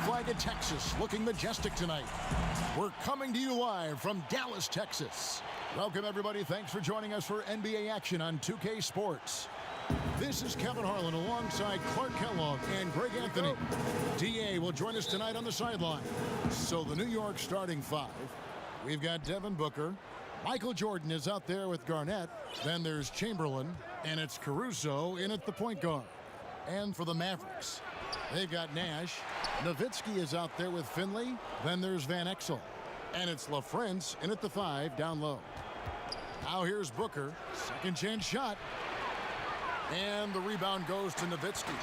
flag at Texas, looking majestic tonight. We're coming to you live from Dallas, Texas. Welcome, everybody. Thanks for joining us for NBA action on 2K Sports. This is Kevin Harlan alongside Clark Kellogg and Greg Anthony. DA will join us tonight on the sideline. So the New York starting five. We've got Devin Booker. Michael Jordan is out there with Garnett. Then there's Chamberlain. And it's Caruso in at the point guard. And for the Mavericks, they've got Nash. Nowitzki is out there with Finley. Then there's Van Exel. And it's LaFrance in at the 5 down low. Now here's Booker. Second chance shot. And the rebound goes to Nowitzki.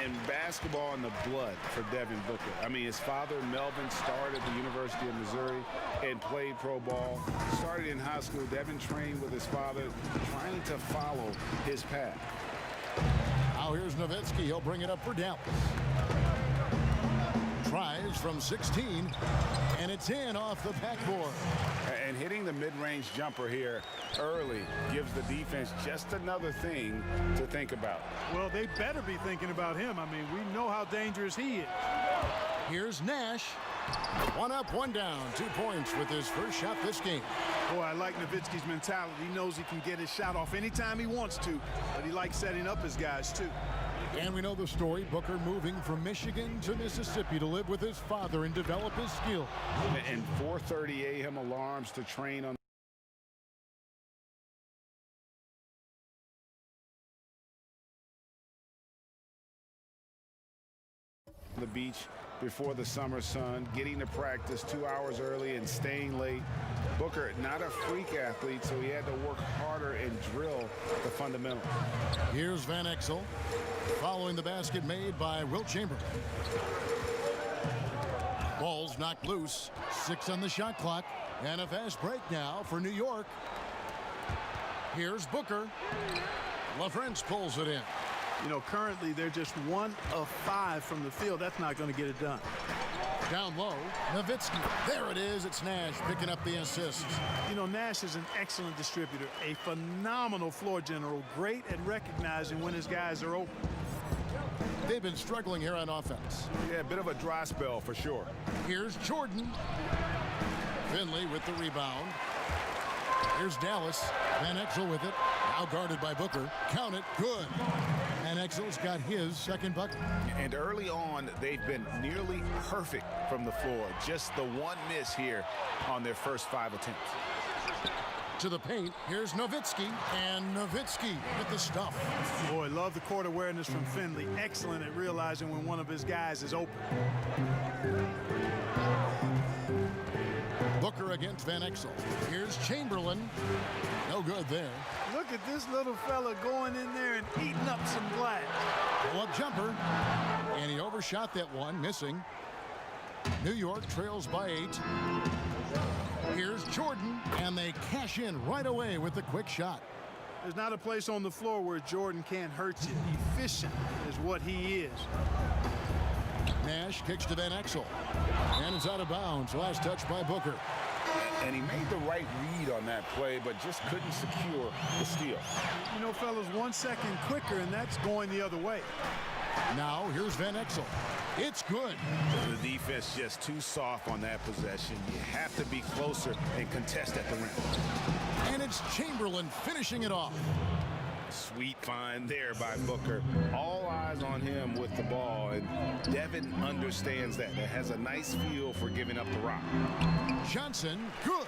And basketball in the blood for Devin Booker. I mean, his father, Melvin, started at the University of Missouri and played pro ball. Started in high school. Devin trained with his father, trying to follow his path. Now here's Nowitzki. He'll bring it up for Dallas. Tries from 16, and it's in off the backboard. And hitting the mid-range jumper here early gives the defense just another thing to think about. Well, they better be thinking about him. I mean, we know how dangerous he is. Here's Nash. One up, one down. 2 points with his first shot this game. Boy, I like Nowitzki's mentality. He knows he can get his shot off anytime he wants to, but he likes setting up his guys, too. And we know the story. Booker moving from Michigan to Mississippi to live with his father and develop his skill. And 4:30 a.m. alarms to train on the beach before the summer sun, getting to practice 2 hours early and staying late. Booker, not a freak athlete, so he had to work harder and drill the fundamentals. Here's Van Exel following the basket made by Wilt Chamberlain. Ball's knocked loose. 6 on the shot clock. And a fast break now for New York. Here's Booker. LaFrance pulls it in. You know, currently they're just 1 of 5 from the field. That's not going to get it done. Down low, Nowitzki. There it is. It's Nash picking up the assist. You know, Nash is an excellent distributor, a phenomenal floor general, great at recognizing when his guys are open. They've been struggling here on offense. Yeah, a bit of a dry spell for sure. Here's Jordan. Finley with the rebound. Here's Dallas. Van Exel with it. Now guarded by Booker. Count it. Good. Van Exel's got his second bucket. And early on, they've been nearly perfect from the floor. Just the one miss here on their first 5 attempts. To the paint. Here's Nowitzki. And Nowitzki with the stuff. Boy, love the court awareness from Finley. Excellent at realizing when one of his guys is open. Booker against Van Exel. Here's Chamberlain. No good there. Look at this little fella going in there and eating up some glass. Pull-up jumper. And he overshot that one, missing. New York trails by 8. Here's Jordan. And they cash in right away with the quick shot. There's not a place on the floor where Jordan can't hurt you. Efficient is what he is. Nash kicks to Van Exel. And it's out of bounds. Last touch by Booker. And he made the right read on that play, but just couldn't secure the steal. You know, fellas, 1 second quicker, and that's going the other way. Now, here's Van Exel. It's good. The defense just too soft on that possession. You have to be closer and contest at the rim. And it's Chamberlain finishing it off. Sweet find there by Booker. All eyes on him with the ball, and Devin understands that. That has a nice feel for giving up the rock. Johnson, good.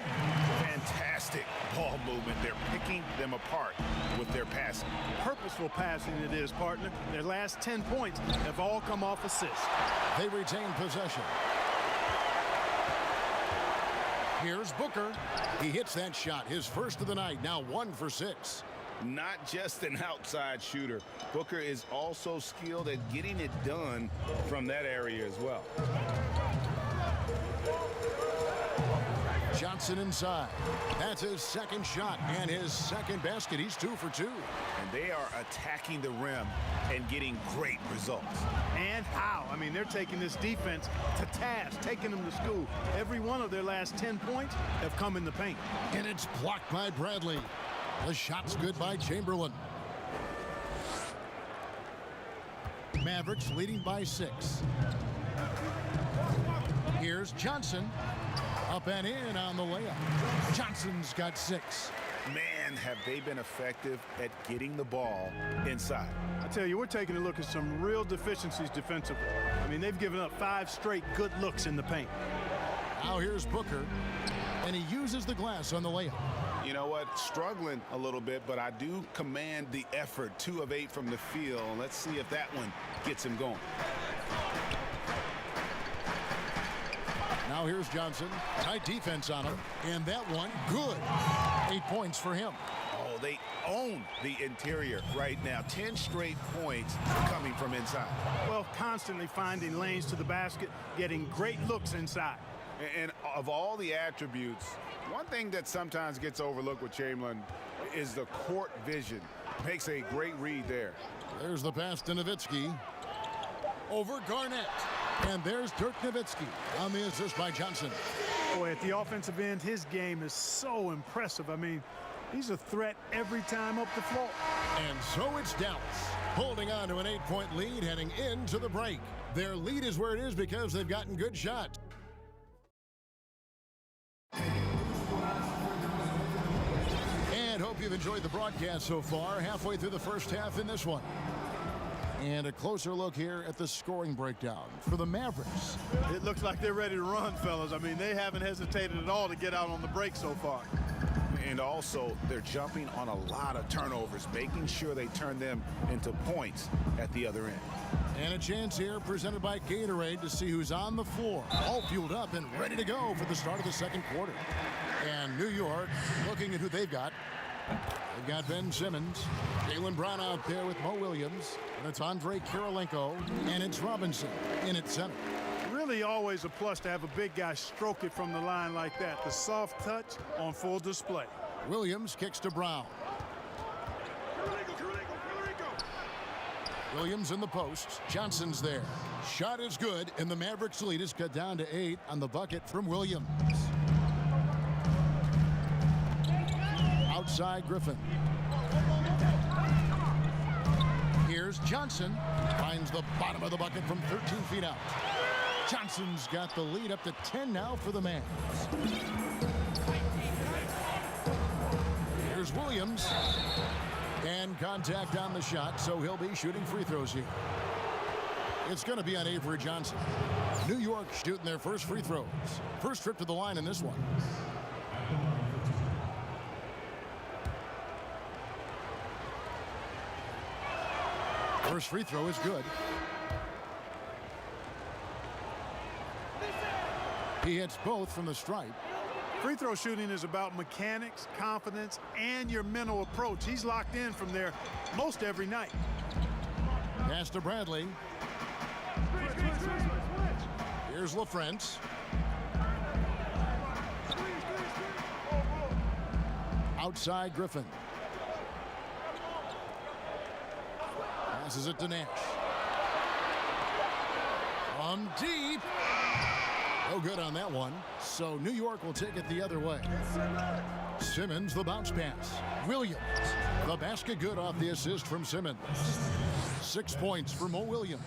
Fantastic ball movement. They're picking them apart with their passing. Purposeful passing it is, partner. Their last 10 points have all come off assists. They retain possession. Here's Booker. He hits that shot, his first of the night, now 1 for 6. Not just an outside shooter. Booker is also skilled at getting it done from that area as well. Johnson inside. That's his second shot and his second basket. He's 2 for 2. And they are attacking the rim and getting great results. And how? I mean, they're taking this defense to task, taking them to school. Every one of their last 10 points have come in the paint. And it's blocked by Bradley. The shot's good by Chamberlain. Mavericks leading by 6. Here's Johnson. Up and in on the layup. Johnson's got 6. Man, have they been effective at getting the ball inside. I tell you, we're taking a look at some real deficiencies defensively. I mean, they've given up 5 straight good looks in the paint. Now here's Booker, and he uses the glass on the layup. You know what? Struggling a little bit, but I do command the effort. 2 of 8 from the field. Let's see if that one gets him going. Now here's Johnson. Tight defense on him. And that one, good. 8 points for him. Oh, they own the interior right now. 10 straight points coming from inside. Well, constantly finding lanes to the basket, getting great looks inside. And of all the attributes, one thing that sometimes gets overlooked with Chamberlain is the court vision. Makes a great read there. There's the pass to Nowitzki. Over Garnett. And there's Dirk Nowitzki on the assist by Johnson. Boy, at the offensive end, his game is so impressive. I mean, he's a threat every time up the floor. And so it's Dallas, holding on to an 8-point lead heading into the break. Their lead is where it is because they've gotten good shots. And hope you've enjoyed the broadcast so far. Halfway through the first half in this one. And a closer look here at the scoring breakdown for the Mavericks. It looks like they're ready to run, fellas. I mean, they haven't hesitated at all to get out on the break so far. And also, they're jumping on a lot of turnovers, making sure they turn them into points at the other end. And a chance here presented by Gatorade to see who's on the floor. All fueled up and ready to go for the start of the second quarter. And New York looking at who they've got. They've got Ben Simmons, Jaylen Brown out there with Mo Williams, and it's Andre Kirilenko, and it's Robinson in at center. Really always a plus to have a big guy stroke it from the line like that. The soft touch on full display. Williams kicks to Brown. Williams in the post. Johnson's there. Shot is good, and the Mavericks lead is cut down to 8 on the bucket from Williams. Outside Griffin. Here's Johnson. Finds the bottom of the bucket from 13 feet out. Johnson's got the lead up to 10 now for the Mavs. Here's Williams. And contact on the shot, so he'll be shooting free throws here. It's going to be on Avery Johnson. New York shooting their first free throws. First trip to the line in this one. First free throw is good. He hits both from the stripe. Free throw shooting is about mechanics, confidence, and your mental approach. He's locked in from there most every night. Pass to Bradley. Here's LaFrentz. Outside Griffin. Passes it to Nash. From deep. No good on that one. So New York will take it the other way. Simmons, the bounce pass. Williams, the basket good off the assist from Simmons. 6 points for Mo Williams.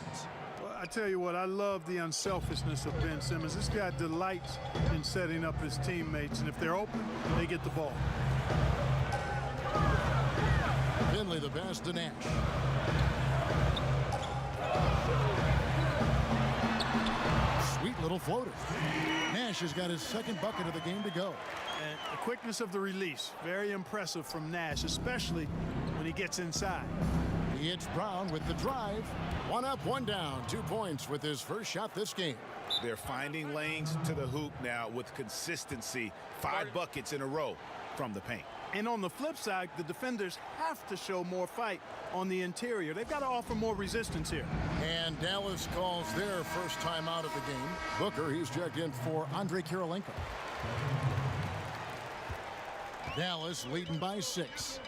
Well, I tell you what, I love the unselfishness of Ben Simmons. This guy delights in setting up his teammates, and if they're open, they get the ball. Finley, the pass to Nash. Sweet little floater. Nash has got his second bucket of the game to go. And the quickness of the release, very impressive from Nash, especially when he gets inside. He hits Brown with the drive. 1 up, 1 down. 2 points with his first shot this game. They're finding lanes to the hoop now with consistency. 5 buckets in a row from the paint. And on the flip side, the defenders have to show more fight on the interior. They've got to offer more resistance here. And Dallas calls their first time out of the game. Booker, he's checked in for Andre Kirilenko. Dallas leading by 6.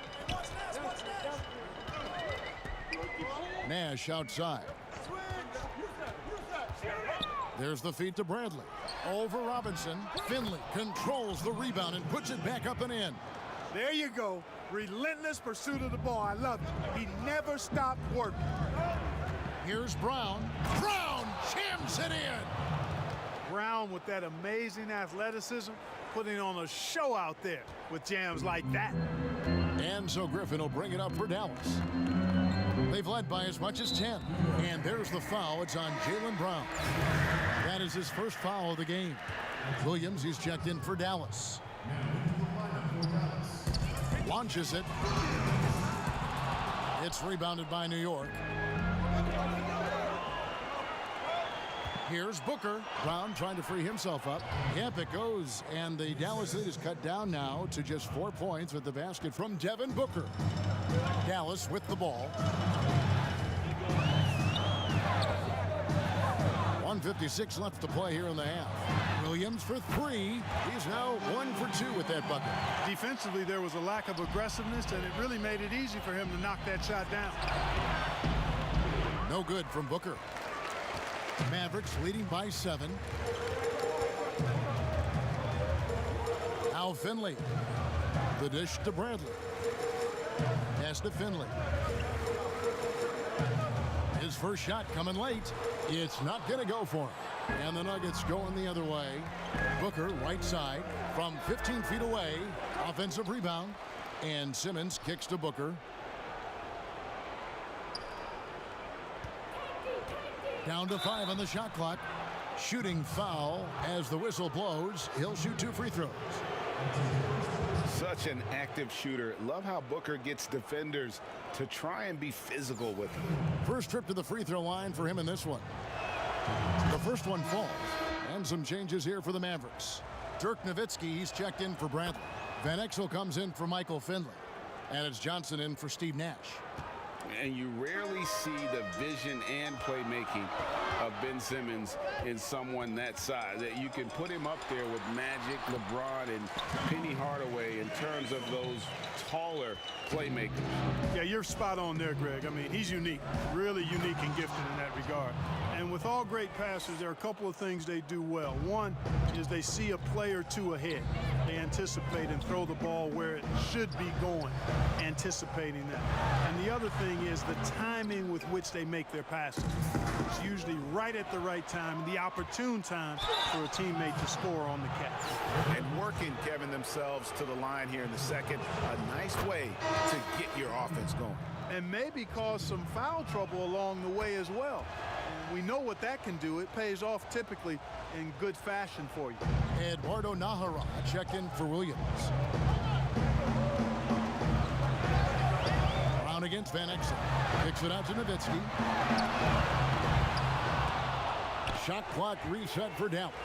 Nash outside. There's the feed to Bradley. Over Robinson. Finley controls the rebound and puts it back up and in. There you go. Relentless pursuit of the ball. I love it. He never stopped working. Here's Brown. Brown jams it in. Brown with that amazing athleticism, putting on a show out there with jams like that. And so Griffin will bring it up for Dallas. They've led by as much as 10. And there's the foul. It's on Jaylen Brown. That is his first foul of the game. Williams, he's checked in for Dallas. Launches it. It's rebounded by New York. Here's Booker. Brown trying to free himself up. Yep, it goes. And the Dallas lead is cut down now to just 4 points with the basket from Devin Booker. Dallas with the ball. 1:56 left to play here in the half. Williams for three. He's now 1 for 2 with that bucket. Defensively, there was a lack of aggressiveness, and it really made it easy for him to knock that shot down. No good from Booker. Mavericks leading by 7. Now Finley. The dish to Bradley. Pass to Finley. His first shot coming late. It's not going to go for him. And the Nuggets going the other way. Booker, right side, from 15 feet away. Offensive rebound. And Simmons kicks to Booker. Down to 5 on the shot clock. Shooting foul as the whistle blows. He'll shoot 2 free throws. Such an active shooter. Love how Booker gets defenders to try and be physical with him. First trip to the free throw line for him in this one. The first one falls. And some changes here for the Mavericks. Dirk Nowitzki, he's checked in for Bradley. Van Exel comes in for Michael Finley. And it's Johnson in for Steve Nash. And you rarely see the vision and playmaking of Ben Simmons in someone that size. That you can put him up there with Magic, LeBron, and Penny Hardaway in terms of those taller playmakers. Yeah, you're spot on there, Greg. I mean, he's unique, really unique and gifted in that regard. And with all great passers, there are a couple of things they do well. One is they see a play or two ahead. They anticipate and throw the ball where it should be going, anticipating that. And the other thing is the timing with which they make their passes. It's usually right at the right time, the opportune time for a teammate to score on the catch. And working, Kevin, themselves to the line here in the second. A nice way to get your offense going. And maybe cause some foul trouble along the way as well. We know what that can do. It pays off typically in good fashion for you. Eduardo Nahara checked in for Williams. Brown against Van Exel. Kicks it out to Nowitzki. Shot clock reset for Dallas.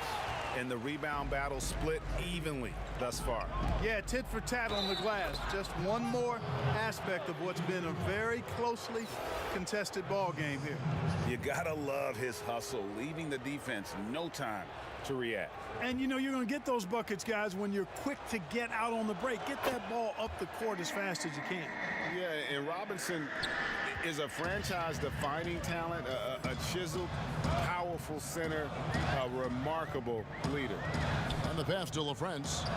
And the rebound battle split evenly thus far. Yeah, tit for tat on the glass. Just one more aspect of what's been a very closely contested ball game here. You gotta love his hustle, leaving the defense no time to react. And you know you're going to get those buckets, guys, when you're quick to get out on the break. Get that ball up the court as fast as you can. Yeah, and Robinson is a franchise-defining talent, a chiseled, powerful center, a remarkable leader. And the pass to LaFrance.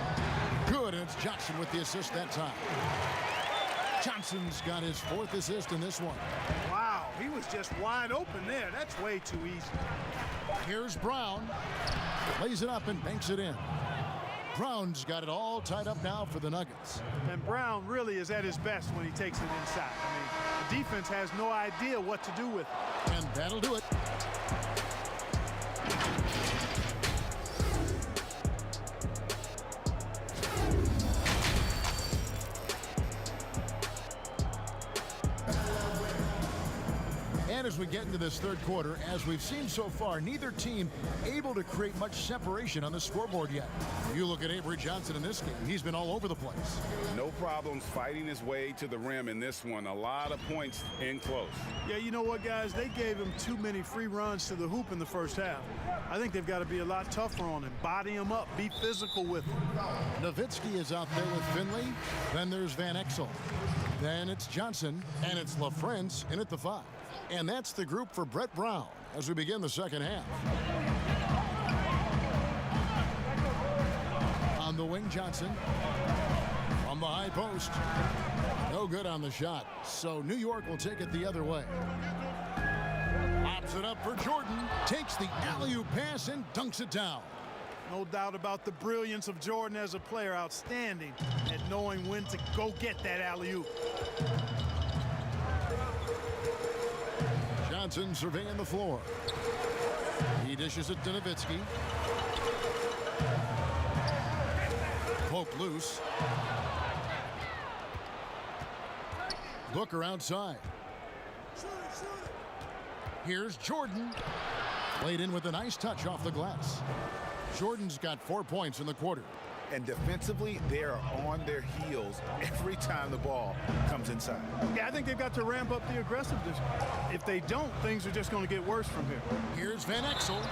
Good, and it's Johnson with the assist that time. Johnson's got his 4th assist in this one. Wow, he was just wide open there. That's way too easy. Here's Brown. Lays it up and banks it in. Brown's got it all tied up now for the Nuggets. And Brown really is at his best when he takes it inside. I mean, the defense has no idea what to do with it. And that'll do it. And as we get into this third quarter, as we've seen so far, neither team able to create much separation on the scoreboard yet. You look at Avery Johnson in this game, he's been all over the place. No problems fighting his way to the rim in this one. A lot of points in close. Yeah, you know what, guys? They gave him too many free runs to the hoop in the first half. I think they've got to be a lot tougher on him. Body him up. Be physical with him. Nowitzki is out there with Finley. Then there's Van Exel. Then it's Johnson. And it's LaFrance in at the 5. And that's the group for Brett Brown as we begin the second half. On the wing, Johnson. From the high post. No good on the shot. So New York will take it the other way. Pops it up for Jordan. Takes the alley-oop pass and dunks it down. No doubt about the brilliance of Jordan as a player. Outstanding at knowing when to go get that alley-oop. Johnson surveying the floor. He dishes it to Nowitzki. Poke loose. Booker outside. Here's Jordan. Played in with a nice touch off the glass. Jordan's got 4 points in the quarter. And defensively, they are on their heels every time the ball comes inside. Yeah, I think they've got to ramp up the aggressiveness. If they don't, things are just going to get worse from here. Here's Van Exel.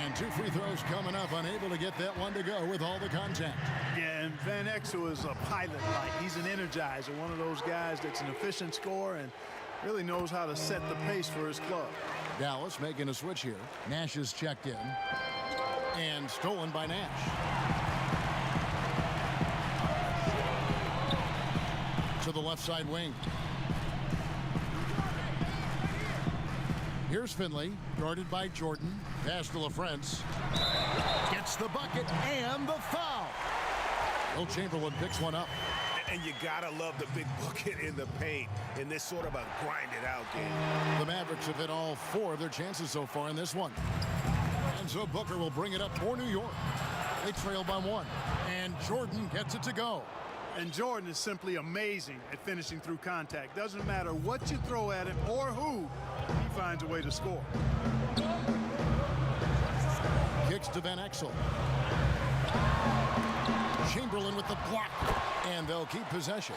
And 2 free throws coming up, unable to get that one to go with all the contact. Yeah, and Van Exel is a pilot-like. He's an energizer, one of those guys that's an efficient scorer and really knows how to set the pace for his club. Dallas making a switch here. Nash is checked in. And stolen by Nash. To the left side wing. Here's Finley, guarded by Jordan. Pass to LaFrance. Gets the bucket and the foul. Will Chamberlain picks one up. And you gotta love the big bucket in the paint in this sort of a grinded-out game. The Mavericks have hit all 4 of their chances so far in this one. And so Booker will bring it up for New York. They trail by 1. And Jordan gets it to go. And Jordan is simply amazing at finishing through contact. Doesn't matter what you throw at him or who, he finds a way to score. Kicks to Van Exel. Chamberlain with the block. And they'll keep possession.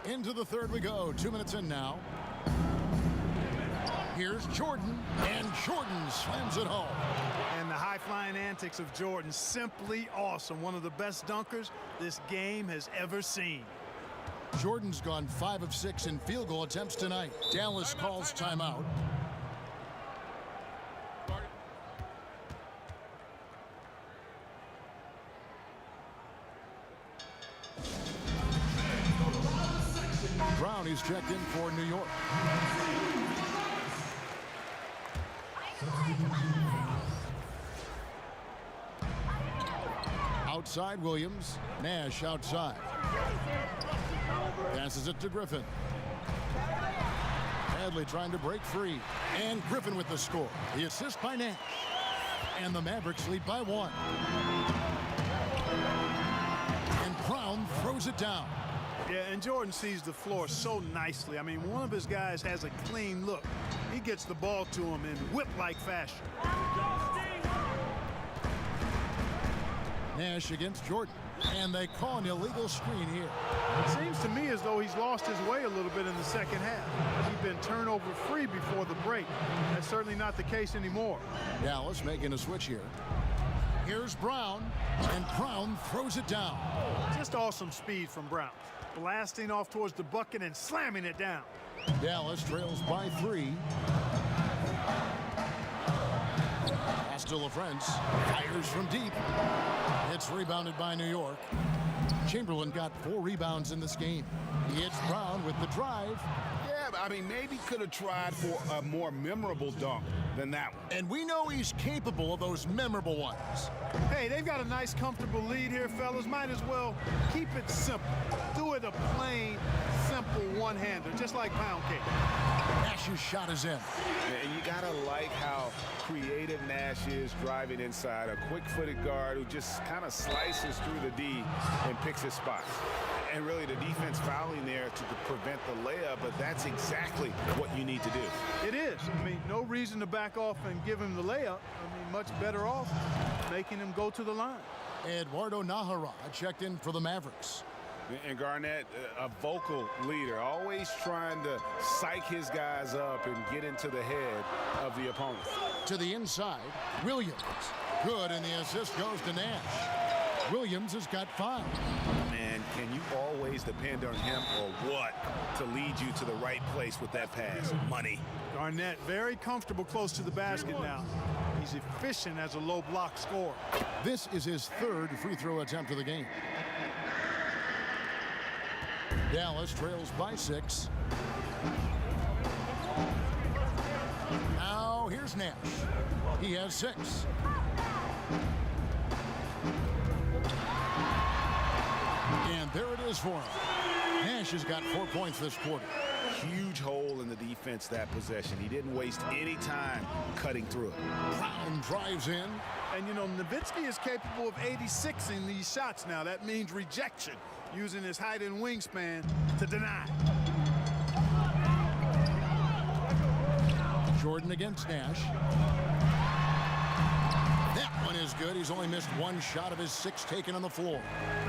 Into the third we go. 2 minutes in now. Here's Jordan, and Jordan slams it home. And the high-flying antics of Jordan, simply awesome. One of the best dunkers this game has ever seen. Jordan's gone 5 of 6 in field goal attempts tonight. Dallas calls timeout. Brown is checked in for New York. Outside Williams. Nash outside. Passes it to Griffin. Hadley trying to break free. And Griffin with the score. The assist by Nash. And the Mavericks lead by 1. And Brown throws it down. Yeah, and Jordan sees the floor so nicely. I mean, one of his guys has a clean look. He gets the ball to him in whip-like fashion. Nash against Jordan. And they call an illegal screen here. It seems to me as though he's lost his way a little bit in the second half. He's been turnover-free before the break. That's certainly not the case anymore. Dallas making a switch here. Here's Brown. And Brown throws it down. Just awesome speed from Brown. Blasting off towards the bucket and slamming it down. Dallas trails by 3. Pass to LaFrance. Fires from deep. It's rebounded by New York. Chamberlain got 4 rebounds in this game. He hits Brown with the drive. Yeah, I mean, maybe could have tried for a more memorable dunk than that one. And we know he's capable of those memorable ones. Hey, they've got a nice, comfortable lead here, fellas. Might as well keep it simple. Do it a plain, simple one-hander, just like pound cake. Nash's shot is in. Yeah, and you gotta like how creative Nash is driving inside. A quick-footed guard who just kind of slices through the D and picks his spots. And really the defense fouling there to prevent the layup, but that's exactly what you need to do. It is. I mean, no reason to back off and give him the layup. I mean, much better off making him go to the line. Eduardo Nahara checked in for the Mavericks. And Garnett, a vocal leader, always trying to psych his guys up and get into the head of the opponent. To the inside, Williams. Good, and the assist goes to Nash. Williams has got 5. Man, can you always depend on him or what to lead you to the right place with that pass? Money. Garnett very comfortable close to the basket now. He's efficient as a low block scorer. This is his 3rd free throw attempt of the game. Dallas trails by 6. Now here's Nash. He has 6. And there it is for him. Nash has got 4 points this quarter. Huge hole in the defense that possession. He didn't waste any time cutting through it. Brown drives in. And, you know, Nowitzki is capable of 86ing these shots now. That means rejection, using his height and wingspan to deny. Jordan against Nash. That one is good. He's only missed 1 shot of his 6 taken on the floor.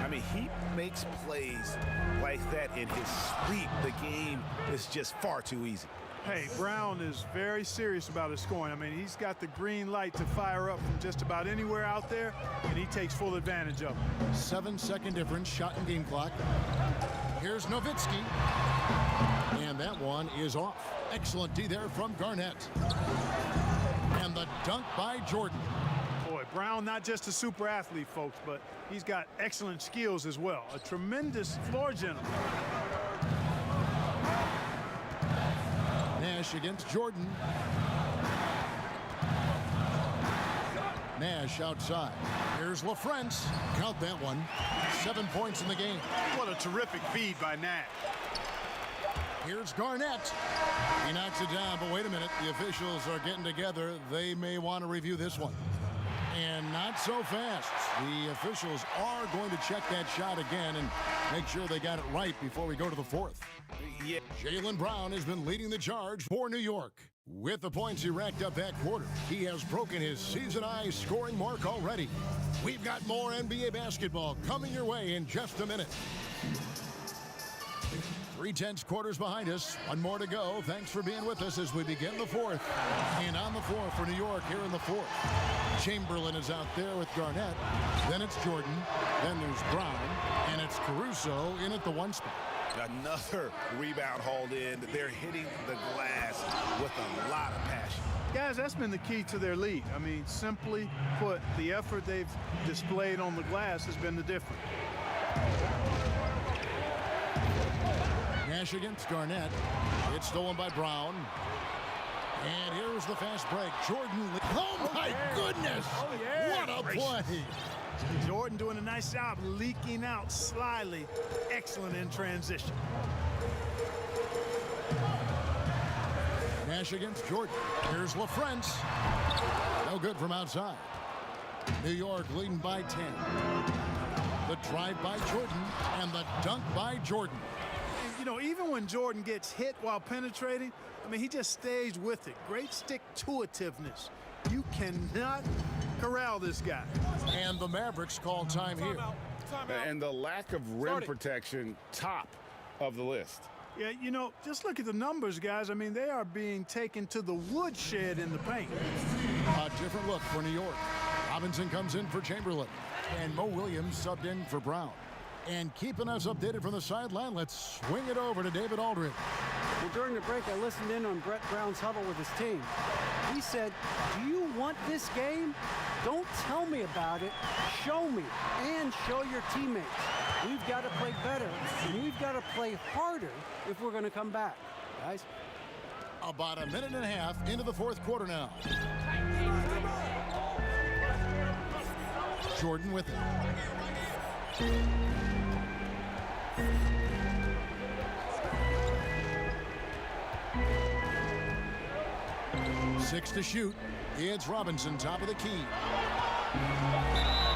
I mean, he makes plays like that in his sleep. The game is just far too easy. Hey, Brown is very serious about his scoring. I mean, he's got the green light to fire up from just about anywhere out there, and he takes full advantage of it. 7-second difference, shot and game clock. Here's Nowitzki. And that one is off. Excellent D there from Garnett. And the dunk by Jordan. Boy, Brown not just a super athlete, folks, but he's got excellent skills as well. A tremendous floor general. Nash against Jordan. Nash outside. Here's LaFrance. Count that one. 7 points in the game. What a terrific feed by Nash. Here's Garnett. He knocks it down, but wait a minute. The officials are getting together. They may want to review this one. And not so fast. The officials are going to check that shot again and make sure they got it right before we go to the 4th. Yeah. Jaylen Brown has been leading the charge for New York. With the points he racked up that quarter, he has broken his season-high scoring mark already. We've got more NBA basketball coming your way in just a minute. 3/10 quarters behind us. 1 more to go. Thanks for being with us as we begin the 4th. And on the floor for New York here in the 4th. Chamberlain is out there with Garnett. Then it's Jordan. Then there's Brown. And it's Caruso in at the 1 spot. Another rebound hauled in. They're hitting the glass with a lot of passion. Guys, that's been the key to their lead. I mean, simply put, the effort they've displayed on the glass has been the difference. Nash against Garnett. It's stolen by Brown. And here's the fast break. Jordan. Oh, my goodness. Oh, yeah. What a play. Jordan doing a nice job leaking out slyly. Excellent in transition. Nash against Jordan. Here's LaFrance. No good from outside. New York leading by 10. The drive by Jordan and the dunk by Jordan. You know, even when Jordan gets hit while penetrating, I mean, he just stays with it. Great stick-to-itiveness. You cannot corral this guy. And the Mavericks call time here. And the lack of rim protection, top of the list. Yeah, you know, just look at the numbers, guys. I mean, they are being taken to the woodshed in the paint. A different look for New York. Robinson comes in for Chamberlain. And Mo Williams subbed in for Brown. And keeping us updated from the sideline, let's swing it over to David Aldridge. Well, during the break, I listened in on Brett Brown's huddle with his team. He said, do you want this game? Don't tell me about it. Show me and show your teammates. We've got to play better, and we've got to play harder if we're going to come back, guys. About a minute and a half into the 4th quarter now. Jordan with it. 6 to shoot. It's Robinson, top of the key.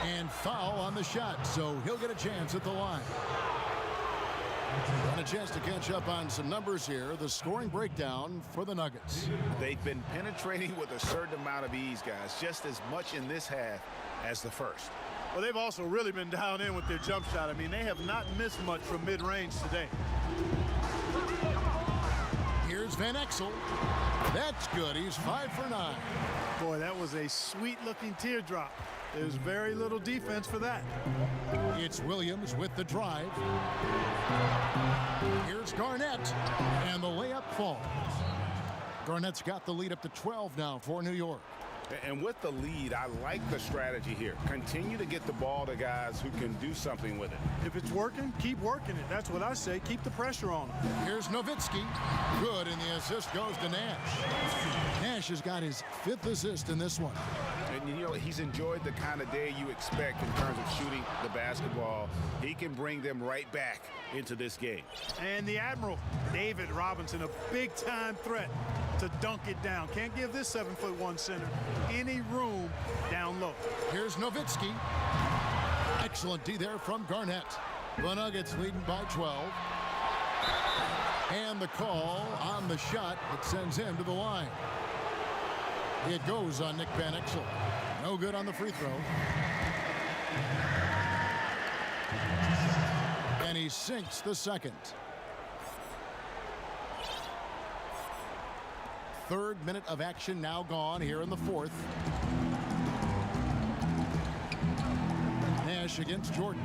And foul on the shot, so he'll get a chance at the line. And a chance to catch up on some numbers here. The scoring breakdown for the Nuggets. They've been penetrating with a certain amount of ease, guys, just as much in this half as the first. Well, they've also really been down in with their jump shot. I mean, they have not missed much from mid-range today. Here's Van Exel. That's good. He's 5 for 9. Boy, that was a sweet-looking teardrop. There's very little defense for that. It's Williams with the drive. Here's Garnett, and the layup falls. Garnett's got the lead up to 12 now for New York. And with the lead, I like the strategy here. Continue to get the ball to guys who can do something with it. If it's working, keep working it. That's what I say. Keep the pressure on him. Here's Nowitzki. Good, and the assist goes to Nash. Nash has got his 5th assist in this one. And you know, he's enjoyed the kind of day you expect in terms of shooting the basketball. He can bring them right back into this game. And the Admiral, David Robinson, a big-time threat to dunk it down. Can't give this 7'1" center any room down low. Here's Nowitzki. Excellent D there from Garnett. The Nuggets leading by 12. And the call on the shot that sends him to the line. It goes on Nick Van Exel. No good on the free throw. And he sinks the second. 3rd minute of action now gone here in the 4th. Nash against Jordan.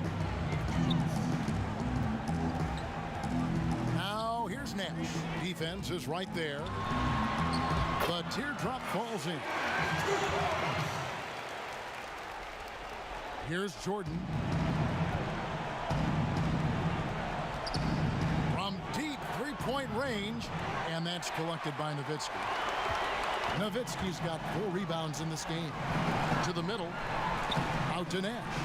Now here's Nash. Defense is right there. The teardrop falls in. Here's Jordan. From deep three-point range, and that's collected by Nowitzki. Nowitzki's got 4 rebounds in this game. To the middle, out to Nash.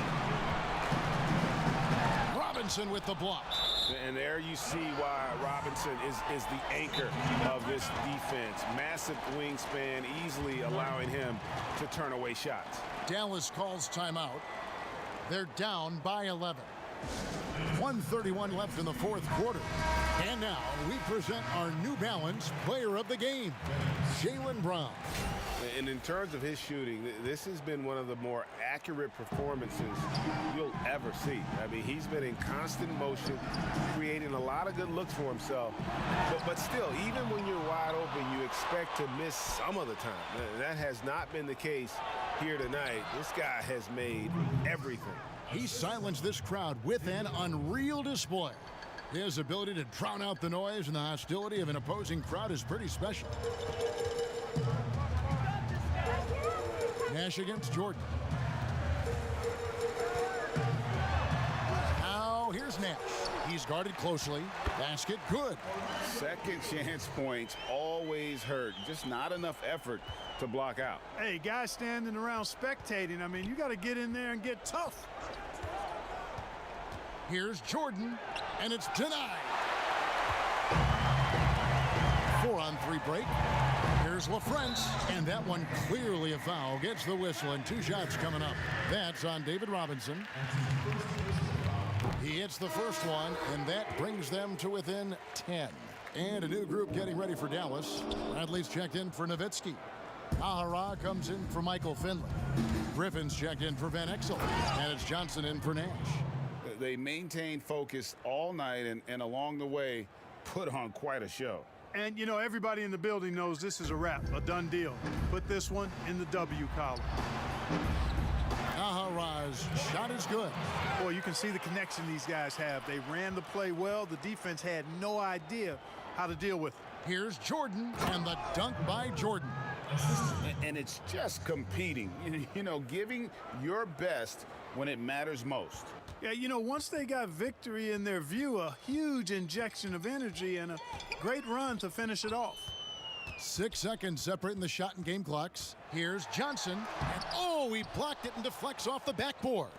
Robinson with the block. And there you see why Robinson is the anchor of this defense. Massive wingspan, easily allowing him to turn away shots. Dallas calls timeout. They're down by 11. 1:31 left in the 4th quarter. And now we present our New Balance player of the game, Jaylen Brown. And in terms of his shooting, this has been one of the more accurate performances you'll ever see. I mean, he's been in constant motion, creating a lot of good looks for himself. But still, even when you're wide open, you expect to miss some of the time. That has not been the case here tonight. This guy has made everything. He silenced this crowd with an unreal display. His ability to drown out the noise and the hostility of an opposing crowd is pretty special. Nash against Jordan. Now here's Nash. He's guarded closely. Basket good. Second chance points always hurt. Just not enough effort to block out. Hey, guys standing around spectating, I mean, you got to get in there and get tough. Here's Jordan, and it's denied. 4-on-3 break. Here's LaFrance, and that one clearly a foul. Gets the whistle, and 2 shots coming up. That's on David Robinson. He hits the first one, and that brings them to within 10. And a new group getting ready for Dallas. Bradley's checked in for Nowitzki. Ahara comes in for Michael Finley. Griffin's checked in for Van Exel. And it's Johnson in for Nash. They maintained focus all night and along the way put on quite a show. And, you know, everybody in the building knows this is a wrap, a done deal. Put this one in the W column. Ahara's shot is good. Boy, you can see the connection these guys have. They ran the play well. The defense had no idea how to deal with it. Here's Jordan, and the dunk by Jordan. And it's just competing, you know, giving your best when it matters most. Yeah, you know, once they got victory in their view, a huge injection of energy and a great run to finish it off. 6 seconds separating the shot and game clocks. Here's Johnson, and oh, he blocked it and deflects off the backboard.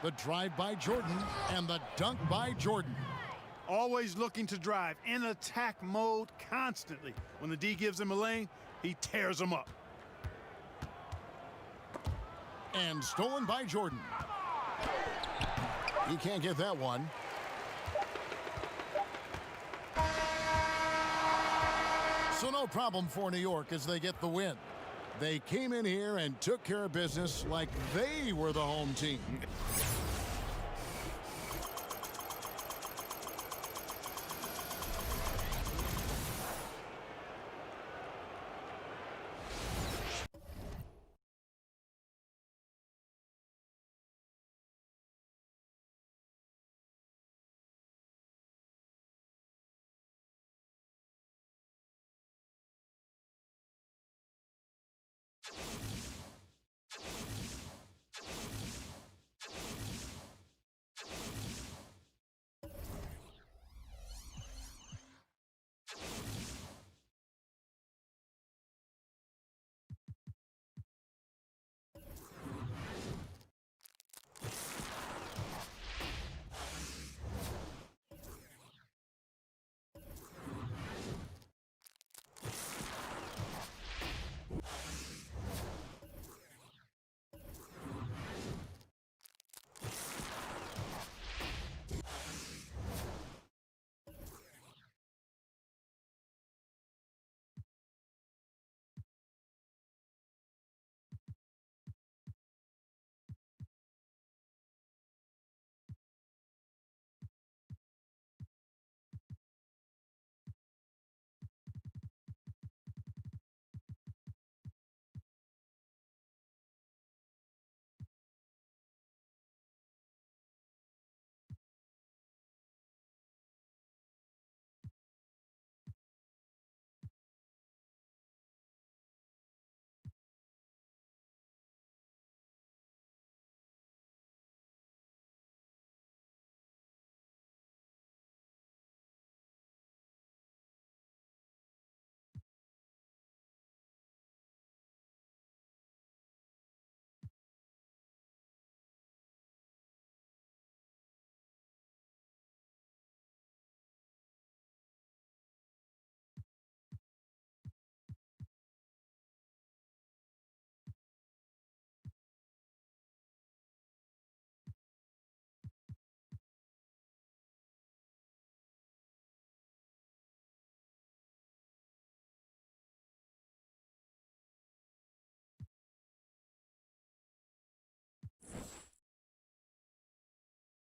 The drive by Jordan, and the dunk by Jordan. Always looking to drive in attack mode constantly. When the D gives him a lane, he tears them up. And stolen by Jordan. He can't get that one. So no problem for New York as they get the win. They came in here and took care of business like they were the home team.